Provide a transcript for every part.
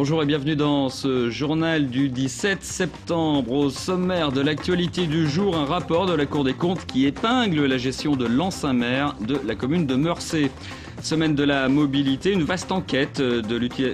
Bonjour et bienvenue dans ce journal du 17 septembre. Au sommaire de l'actualité du jour, un rapport de la Cour des comptes qui épingle la gestion de l'Ain-Saint-Mer de la commune de Meurçay. Semaine de la mobilité, une vaste enquête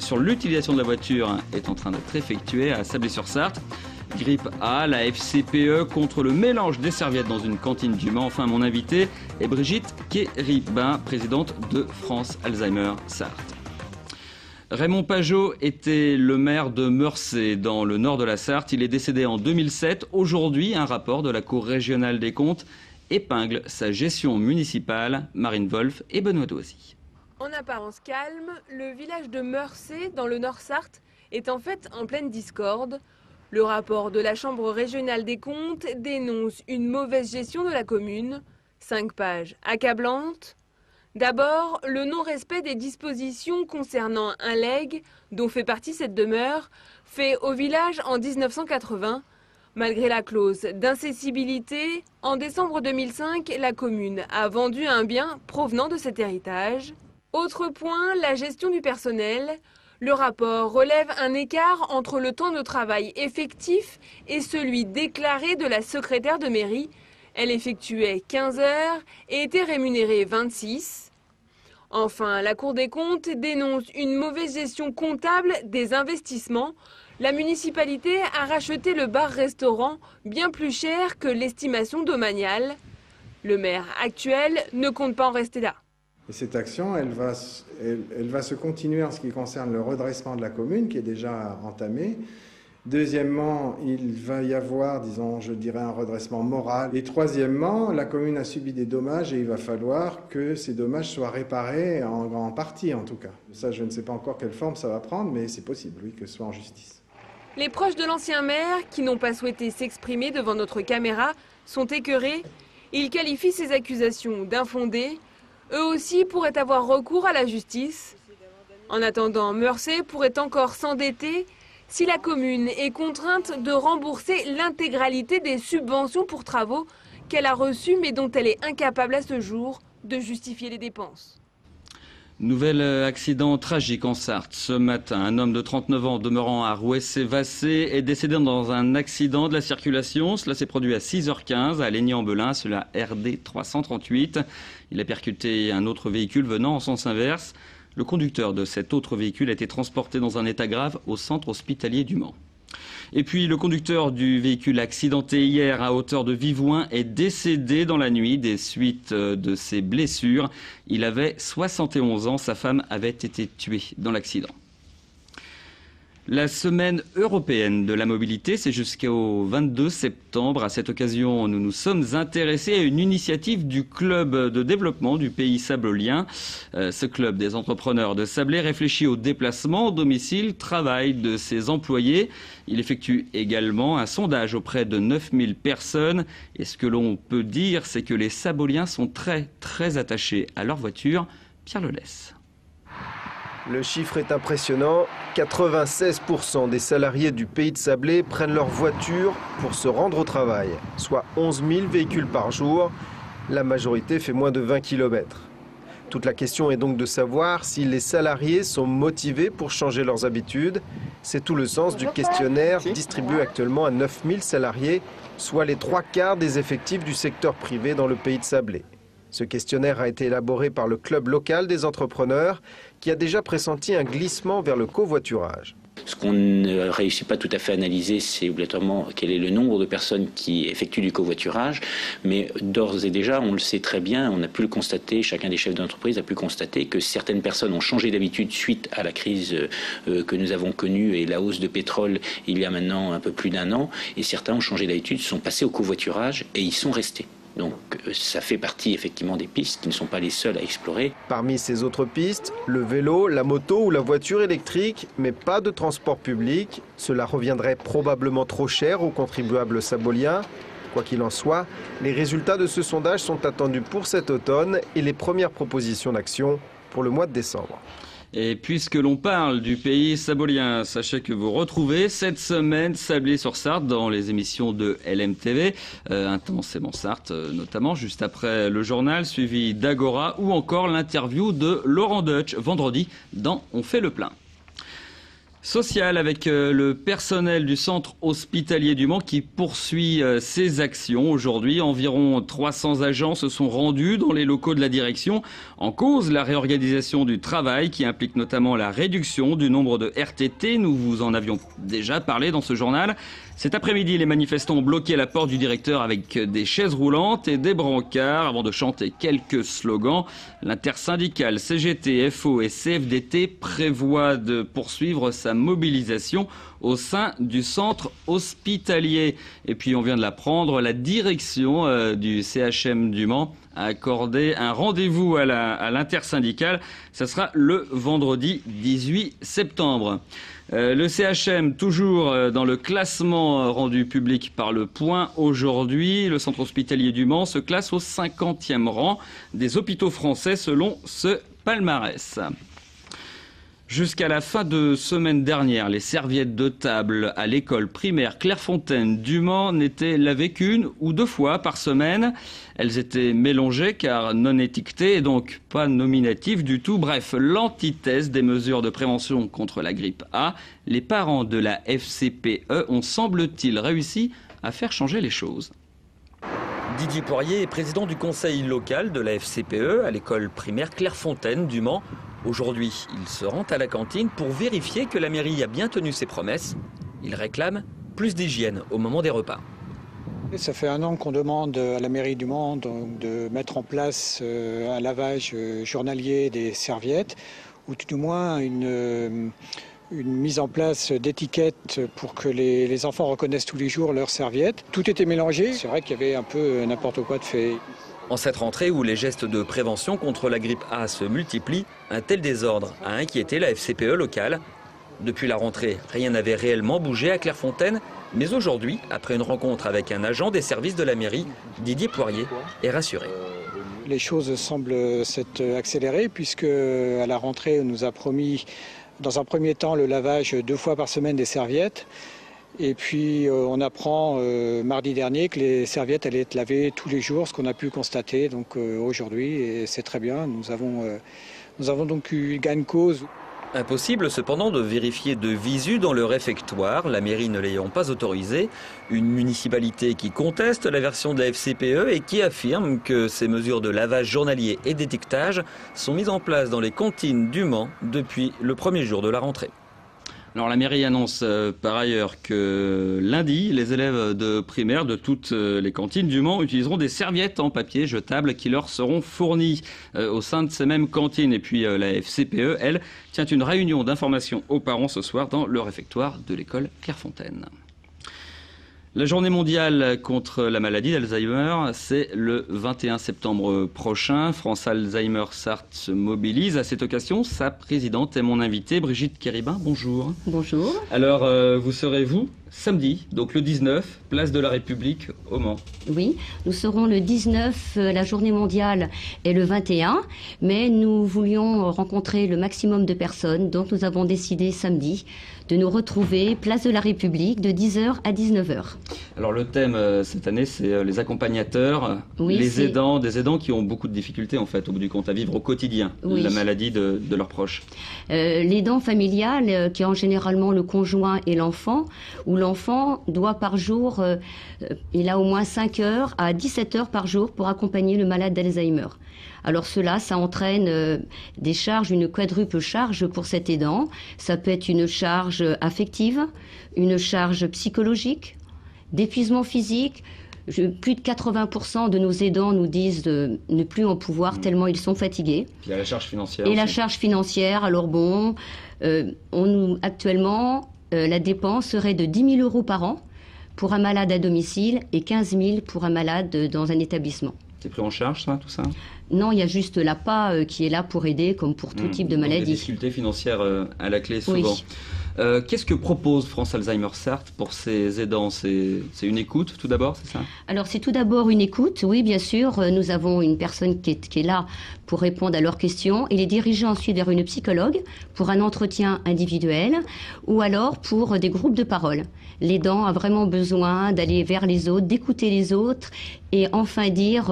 sur l'utilisation de la voiture est en train d'être effectuée à Sablé-sur-Sarthe. Grippe A, la FCPE contre le mélange des serviettes dans une cantine du Mans. Enfin, mon invité est Brigitte Quéribin, présidente de France Alzheimer Sarthe. Raymond Pajot était le maire de Meurçay, dans le nord de la Sarthe. Il est décédé en 2007. Aujourd'hui, un rapport de la Cour régionale des comptes épingle sa gestion municipale. Marine Wolf et Benoît Doisy. En apparence calme, le village de Meurçay, dans le nord Sarthe, est en fait en pleine discorde. Le rapport de la Chambre régionale des comptes dénonce une mauvaise gestion de la commune. 5 pages accablantes. D'abord, le non-respect des dispositions concernant un legs, dont fait partie cette demeure, fait au village en 1980. Malgré la clause d'incessibilité, en décembre 2005, la commune a vendu un bien provenant de cet héritage. Autre point, la gestion du personnel. Le rapport relève un écart entre le temps de travail effectif et celui déclaré de la secrétaire de mairie. Elle effectuait 15 heures et était rémunérée 26. Enfin, la Cour des comptes dénonce une mauvaise gestion comptable des investissements. La municipalité a racheté le bar-restaurant bien plus cher que l'estimation domaniale. Le maire actuel ne compte pas en rester là. Et cette action, elle va se continuer en ce qui concerne le redressement de la commune, qui est déjà entamé. Deuxièmement, il va y avoir, disons, je dirais, un redressement moral. Et troisièmement, la commune a subi des dommages et il va falloir que ces dommages soient réparés en partie, en tout cas. Ça, je ne sais pas encore quelle forme ça va prendre, mais c'est possible, oui, que ce soit en justice. Les proches de l'ancien maire, qui n'ont pas souhaité s'exprimer devant notre caméra, sont écœurés. Ils qualifient ces accusations d'infondées. Eux aussi pourraient avoir recours à la justice. En attendant, Meurçay pourrait encore s'endetter si la commune est contrainte de rembourser l'intégralité des subventions pour travaux qu'elle a reçues mais dont elle est incapable à ce jour de justifier les dépenses. Nouvel accident tragique en Sarthe. Ce matin, un homme de 39 ans demeurant à Rouessé-Vassé est décédé dans un accident de la circulation. Cela s'est produit à 6h15 à Laigny-en-Belin sur la RD 338. Il a percuté un autre véhicule venant en sens inverse. Le conducteur de cet autre véhicule a été transporté dans un état grave au centre hospitalier du Mans. Et puis le conducteur du véhicule accidenté hier à hauteur de Vivouin est décédé dans la nuit des suites de ses blessures. Il avait 71 ans, sa femme avait été tuée dans l'accident. La semaine européenne de la mobilité, c'est jusqu'au 22 septembre. À cette occasion, nous nous sommes intéressés à une initiative du club de développement du pays sablolien. Ce club des entrepreneurs de Sablé réfléchit au déplacement, au domicile, travail de ses employés. Il effectue également un sondage auprès de 9000 personnes. Et ce que l'on peut dire, c'est que les Sabloliens sont très attachés à leur voiture. Pierre Lelès. Le chiffre est impressionnant. 96% des salariés du pays de Sablé prennent leur voiture pour se rendre au travail, soit 11 000 véhicules par jour. La majorité fait moins de 20 km. Toute la question est donc de savoir si les salariés sont motivés pour changer leurs habitudes. C'est tout le sens du questionnaire distribué actuellement à 9000 salariés, soit les 3/4 des effectifs du secteur privé dans le pays de Sablé. Ce questionnaire a été élaboré par le club local des entrepreneurs qui a déjà pressenti un glissement vers le covoiturage. Ce qu'on ne réussit pas tout à fait à analyser, c'est obligatoirement quel est le nombre de personnes qui effectuent du covoiturage. Mais d'ores et déjà, on le sait très bien, on a pu le constater, chacun des chefs d'entreprise a pu constater que certaines personnes ont changé d'habitude suite à la crise que nous avons connue et la hausse de pétrole il y a maintenant un peu plus d'1 an. Et certains ont changé d'habitude, sont passés au covoiturage et y sont restés. Donc ça fait partie effectivement des pistes qui ne sont pas les seules à explorer. Parmi ces autres pistes, le vélo, la moto ou la voiture électrique, mais pas de transport public. Cela reviendrait probablement trop cher aux contribuables saboliens. Quoi qu'il en soit, les résultats de ce sondage sont attendus pour cet automne et les premières propositions d'action pour le mois de décembre. Et puisque l'on parle du pays sabolien, sachez que vous retrouvez cette semaine Sablé-sur-Sarthe dans les émissions de LMTV, Intensément Sarthe notamment, juste après le journal, suivi d'Agora ou encore l'interview de Laurent Deutsch vendredi dans On fait le plein. Social avec le personnel du centre hospitalier du Mans qui poursuit ses actions. Aujourd'hui, environ 300 agents se sont rendus dans les locaux de la direction. En cause, la réorganisation du travail qui implique notamment la réduction du nombre de RTT. Nous vous en avions déjà parlé dans ce journal. Cet après-midi, les manifestants ont bloqué la porte du directeur avec des chaises roulantes et des brancards avant de chanter quelques slogans. L'intersyndicale CGT, FO et CFDT prévoit de poursuivre sa mobilisation au sein du centre hospitalier. Et puis on vient de l'apprendre, la direction du CHM du Mans a accordé un rendez-vous à l'intersyndicale. Ça sera le vendredi 18 septembre. Le CHM, toujours dans le classement rendu public par Le Point aujourd'hui, le centre hospitalier du Mans se classe au 50e rang des hôpitaux français selon ce palmarès. Jusqu'à la fin de semaine dernière, les serviettes de table à l'école primaire Clairefontaine du Mans n'étaient lavées qu'une ou deux fois par semaine. Elles étaient mélangées car non étiquetées et donc pas nominatives du tout. Bref, l'antithèse des mesures de prévention contre la grippe A. Les parents de la FCPE ont, semble-t-il, réussi à faire changer les choses. Didier Poirier est président du conseil local de la FCPE à l'école primaire Clairefontaine du Mans. Aujourd'hui, il se rend à la cantine pour vérifier que la mairie a bien tenu ses promesses. Il réclame plus d'hygiène au moment des repas. Ça fait 1 an qu'on demande à la mairie du Mans de mettre en place un lavage journalier des serviettes, ou tout au moins une mise en place d'étiquettes pour que les enfants reconnaissent tous les jours leurs serviettes. Tout était mélangé, c'est vrai qu'il y avait un peu n'importe quoi de fait. En cette rentrée où les gestes de prévention contre la grippe A se multiplient, un tel désordre a inquiété la FCPE locale. Depuis la rentrée, rien n'avait réellement bougé à Clairefontaine, mais aujourd'hui, après une rencontre avec un agent des services de la mairie, Didier Poirier est rassuré. Les choses semblent s'être accélérées puisque à la rentrée, on nous a promis dans un premier temps le lavage 2 fois par semaine des serviettes. Et puis on apprend mardi dernier que les serviettes allaient être lavées tous les jours, ce qu'on a pu constater donc aujourd'hui, et c'est très bien. Nous avons donc eu gain de cause. Impossible cependant de vérifier de visu dans le réfectoire, la mairie ne l'ayant pas autorisé. Une municipalité qui conteste la version de la FCPE et qui affirme que ces mesures de lavage journalier et d'étiquetage sont mises en place dans les cantines du Mans depuis le premier jour de la rentrée. Alors la mairie annonce par ailleurs que lundi, les élèves de primaire de toutes les cantines du Mans utiliseront des serviettes en papier jetables qui leur seront fournies au sein de ces mêmes cantines. Et puis la FCPE, elle, tient une réunion d'information aux parents ce soir dans le réfectoire de l'école Clairefontaine. La journée mondiale contre la maladie d'Alzheimer, c'est le 21 septembre prochain. France Alzheimer Sarthe se mobilise. À cette occasion, sa présidente est mon invitée, Brigitte Kéribin. Bonjour. Bonjour. Alors, vous serez samedi, donc le 19, place de la République au Mans. Oui, nous serons le 19, la journée mondiale est le 21, mais nous voulions rencontrer le maximum de personnes, donc nous avons décidé samedi de nous retrouver place de la République de 10h à 19h. Alors le thème cette année, c'est les accompagnateurs, oui, les aidants, des aidants qui ont beaucoup de difficultés en fait, au bout du compte, à vivre au quotidien oui. La maladie de leurs proches. L'aidant familial, qui est en généralement le conjoint et l'enfant, où l'enfant doit par jour, il a au moins 5 heures à 17 heures par jour pour accompagner le malade d'Alzheimer. Alors ça entraîne des charges, une quadruple charge pour cet aidant. Ça peut être une charge affective, une charge psychologique, d'épuisement physique. Plus de 80% de nos aidants nous disent de ne plus en pouvoir tellement ils sont fatigués. Puis il y a la charge financière. Et aussi. La charge financière, alors bon, actuellement, la dépense serait de 10 000 euros par an pour un malade à domicile et 15 000 pour un malade dans un établissement. C'est pris en charge, ça, tout ça ? Non, il y a juste l'APA qui est là pour aider, comme pour tout type de maladie. Des difficultés financières à la clé, souvent. Oui. Qu'est-ce que propose France Alzheimer Sarthe pour ces aidants ? C'est une écoute, tout d'abord, c'est ça ? Alors, c'est tout d'abord une écoute, oui, bien sûr. Nous avons une personne qui est là pour répondre à leurs questions et les diriger ensuite vers une psychologue pour un entretien individuel ou alors pour des groupes de parole. L'aidant a vraiment besoin d'aller vers les autres, d'écouter les autres et enfin dire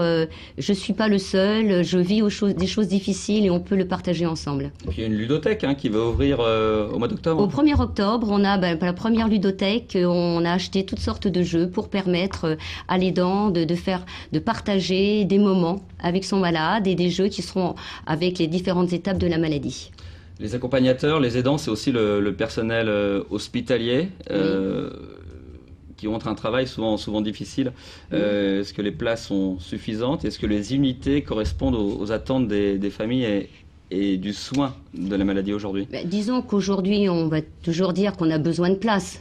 je ne suis pas le seul, je vis des choses difficiles et on peut le partager ensemble. Et puis il y a une ludothèque qui va ouvrir au mois d'octobre. Au 1er 1er octobre, on a la première ludothèque. On a acheté toutes sortes de jeux pour permettre à l'aidant de partager des moments avec son malade et des jeux qui seront avec les différentes étapes de la maladie. Les accompagnateurs, les aidants, c'est aussi le personnel hospitalier. Qui ont un travail souvent difficile. Est-ce que les places sont suffisantes? Est-ce que les unités correspondent aux attentes des familles et du soin de la maladie aujourd'hui? Disons qu'aujourd'hui, on va toujours dire qu'on a besoin de place.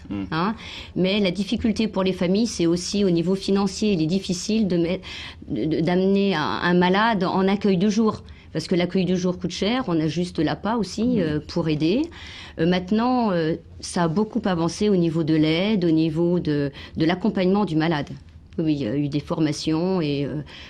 Mais la difficulté pour les familles, c'est aussi au niveau financier. Il est difficile d'amener un malade en accueil de jour. Parce que l'accueil de jour coûte cher, on a juste l'APA aussi pour aider. Maintenant, ça a beaucoup avancé au niveau de l'aide, au niveau de l'accompagnement du malade. Oui, il y a eu des formations et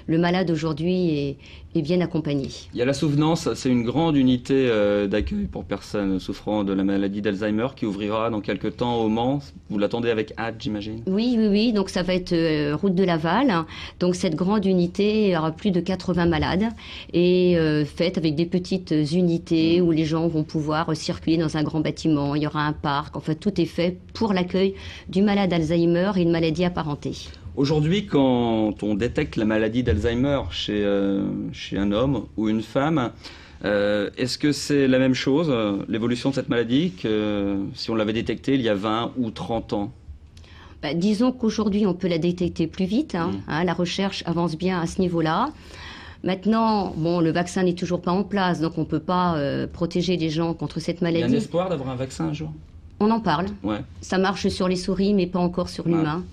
le malade aujourd'hui est bien accompagné. Il y a la Souvenance, c'est une grande unité d'accueil pour personnes souffrant de la maladie d'Alzheimer qui ouvrira dans quelques temps au Mans. Vous l'attendez avec hâte, j'imagine? Oui, donc ça va être route de Laval. Donc cette grande unité aura plus de 80 malades et faite avec des petites unités où les gens vont pouvoir circuler dans un grand bâtiment. Il y aura un parc, enfin tout est fait pour l'accueil du malade Alzheimer et une maladie apparentée. Aujourd'hui, quand on détecte la maladie d'Alzheimer chez un homme ou une femme, est-ce que c'est la même chose, l'évolution de cette maladie, que si on l'avait détectée il y a 20 ou 30 ans? Disons qu'aujourd'hui, on peut la détecter plus vite. La recherche avance bien à ce niveau-là. Maintenant, le vaccin n'est toujours pas en place, donc on ne peut pas protéger les gens contre cette maladie. Il y a un espoir d'avoir un vaccin un jour? On en parle. Ouais. Ça marche sur les souris, mais pas encore sur l'humain.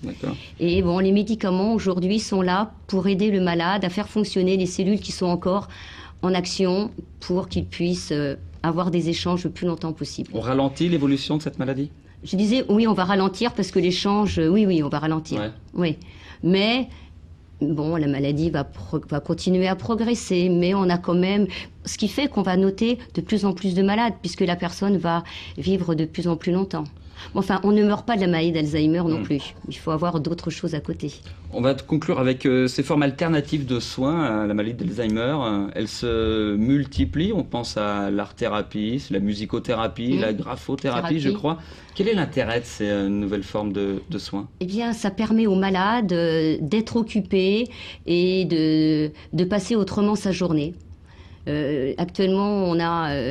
Et les médicaments aujourd'hui sont là pour aider le malade à faire fonctionner les cellules qui sont encore en action pour qu'il puisse avoir des échanges le plus longtemps possible. On ralentit l'évolution de cette maladie? Je disais oui, on va ralentir parce que l'échange, oui, on va ralentir. Ouais. Oui, mais la maladie va continuer à progresser, mais on a quand même... Ce qui fait qu'on va noter de plus en plus de malades, puisque la personne va vivre de plus en plus longtemps. Enfin, on ne meurt pas de la maladie d'Alzheimer non plus. Il faut avoir d'autres choses à côté. On va conclure avec ces formes alternatives de soins à la maladie d'Alzheimer. Elles se multiplient. On pense à l'art-thérapie, la musicothérapie, la graphothérapie, je crois. Quel est l'intérêt de ces nouvelles formes de soins? Eh bien, ça permet aux malades d'être occupés et de passer autrement sa journée. Actuellement,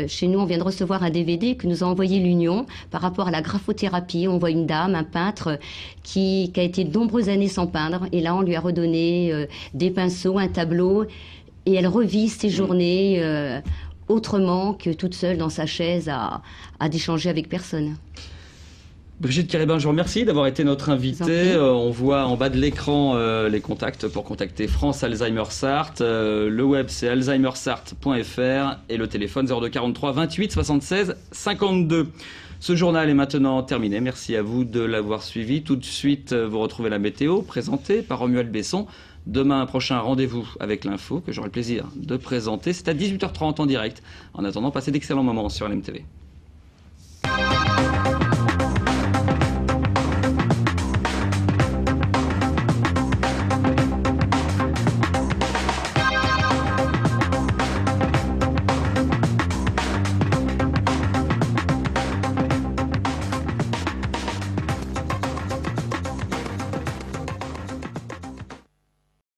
chez nous, on vient de recevoir un DVD que nous a envoyé l'Union par rapport à la graphothérapie. On voit une dame, un peintre, qui a été de nombreuses années sans peindre. Et là, on lui a redonné des pinceaux, un tableau. Et elle revit ses journées autrement que toute seule dans sa chaise à d'échanger avec personne. Brigitte Carébin, je vous remercie d'avoir été notre invitée. On voit en bas de l'écran les contacts pour contacter France Alzheimer Sarthe. Le web, c'est alzheimersarthe.fr et le téléphone 02 43 28 76 52. Ce journal est maintenant terminé. Merci à vous de l'avoir suivi. Tout de suite, vous retrouvez la météo présentée par Romuald Besson. Demain, un prochain rendez-vous avec l'info que j'aurai le plaisir de présenter. C'est à 18h30 en direct. En attendant, passez d'excellents moments sur LMTV.